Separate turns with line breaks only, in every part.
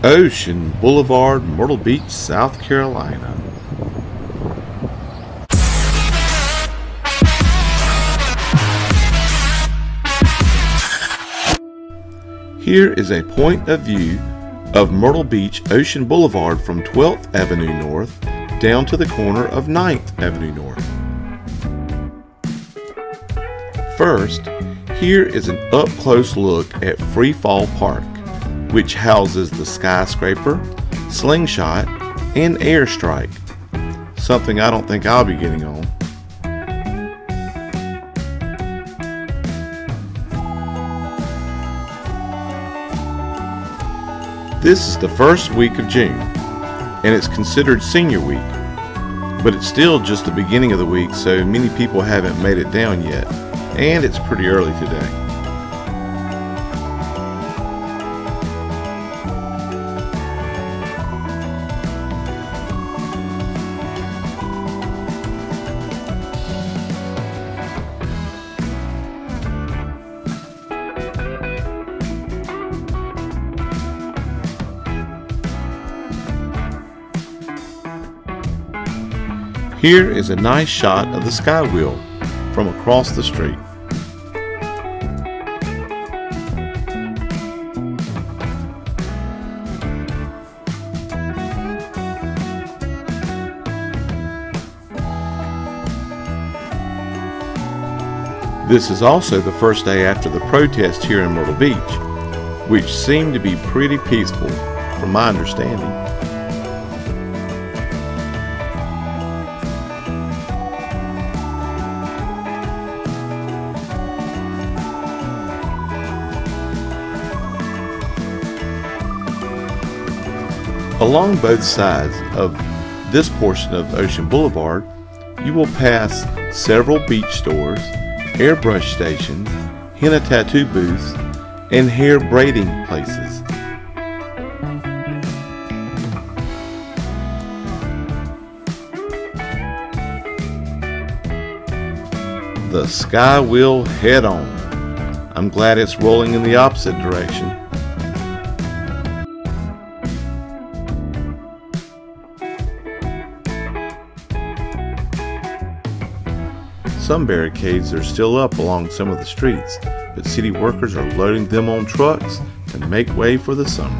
Ocean Boulevard, Myrtle Beach, South Carolina. Here is a point of view of Myrtle Beach Ocean Boulevard from 12th Avenue North down to the corner of 9th Avenue North. First, here is an up-close look at Freefall Park, which houses the Skyscraper, Slingshot, and Airstrike, something I don't think I'll be getting on. This is the first week of June, and it's considered Senior Week, but it's still just the beginning of the week, so many people haven't made it down yet, and it's pretty early today. Here is a nice shot of the Skywheel from across the street. This is also the first day after the protest here in Myrtle Beach, which seemed to be pretty peaceful from my understanding. Along both sides of this portion of Ocean Boulevard, you will pass several beach stores, airbrush stations, henna tattoo booths, and hair braiding places. The Skywheel head on. I'm glad it's rolling in the opposite direction. Some barricades are still up along some of the streets, but city workers are loading them on trucks to make way for the summer.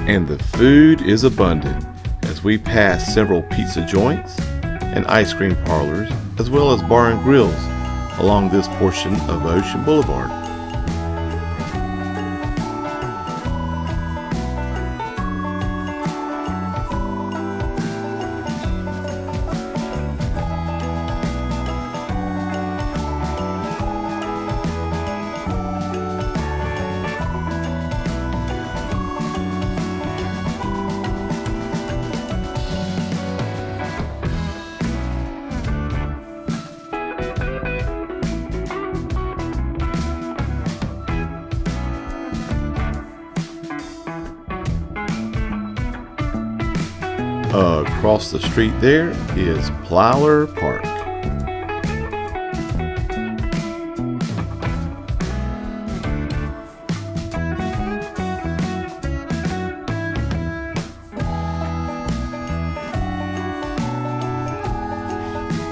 And the food is abundant as we pass several pizza joints and ice cream parlors, as well as bar and grills along this portion of Ocean Boulevard. Across the street there is Plyler Park.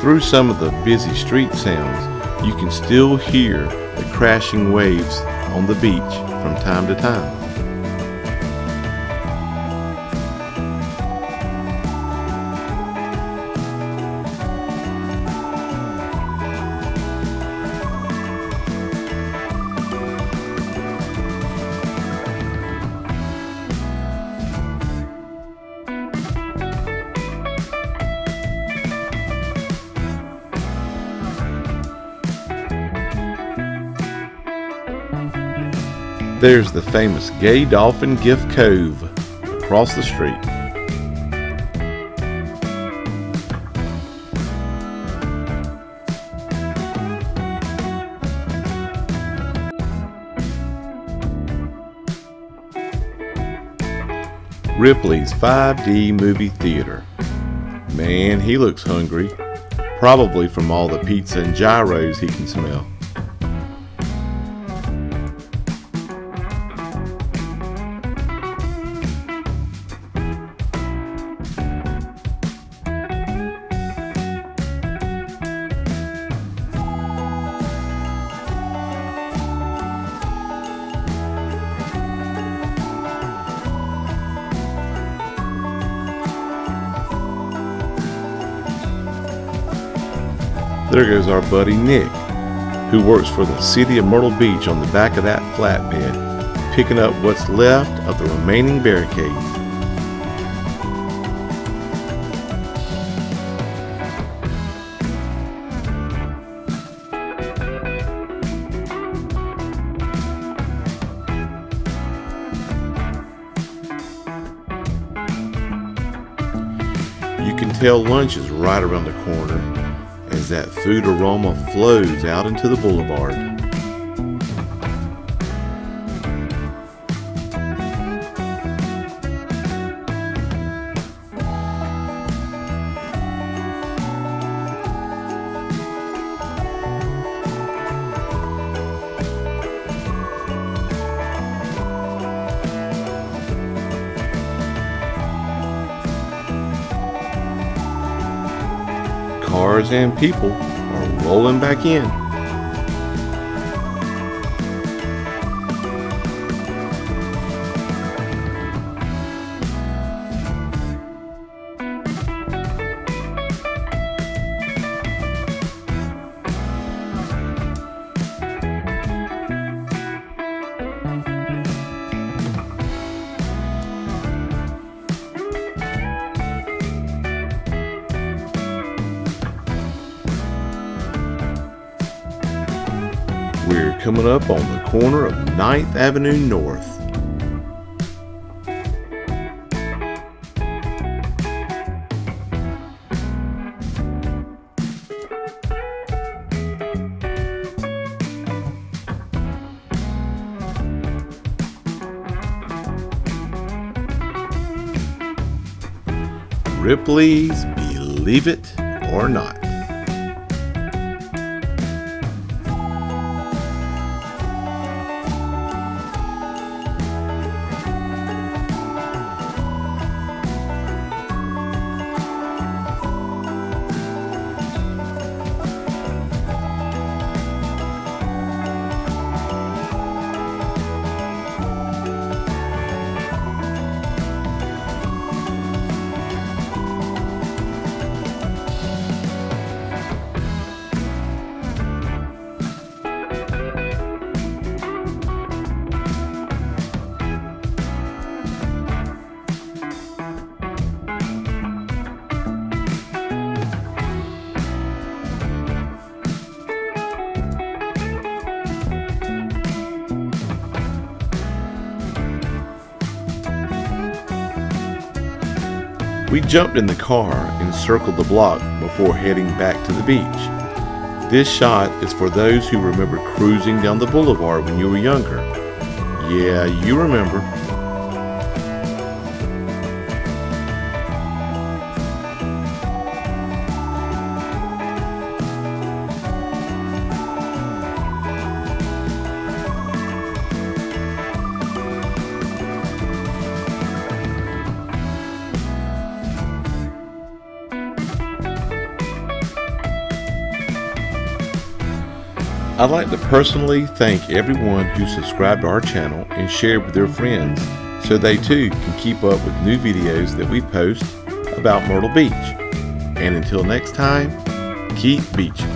Through some of the busy street sounds, you can still hear the crashing waves on the beach from time to time. There's the famous Gay Dolphin Gift Cove across the street. Ripley's 5D movie theater. Man, he looks hungry, probably from all the pizza and gyros he can smell. There goes our buddy Nick, who works for the city of Myrtle Beach on the back of that flatbed, picking up what's left of the remaining barricades. You can tell lunch is right around the corner as that food aroma flows out into the boulevard. Cars and people are rolling back in. We're coming up on the corner of 9th Avenue North. Ripley's Believe It or Not. We jumped in the car and circled the block before heading back to the beach. This shot is for those who remember cruising down the boulevard when you were younger. Yeah, you remember. I'd like to personally thank everyone who subscribed to our channel and shared with their friends so they too can keep up with new videos that we post about Myrtle Beach. And until next time, keep beaching.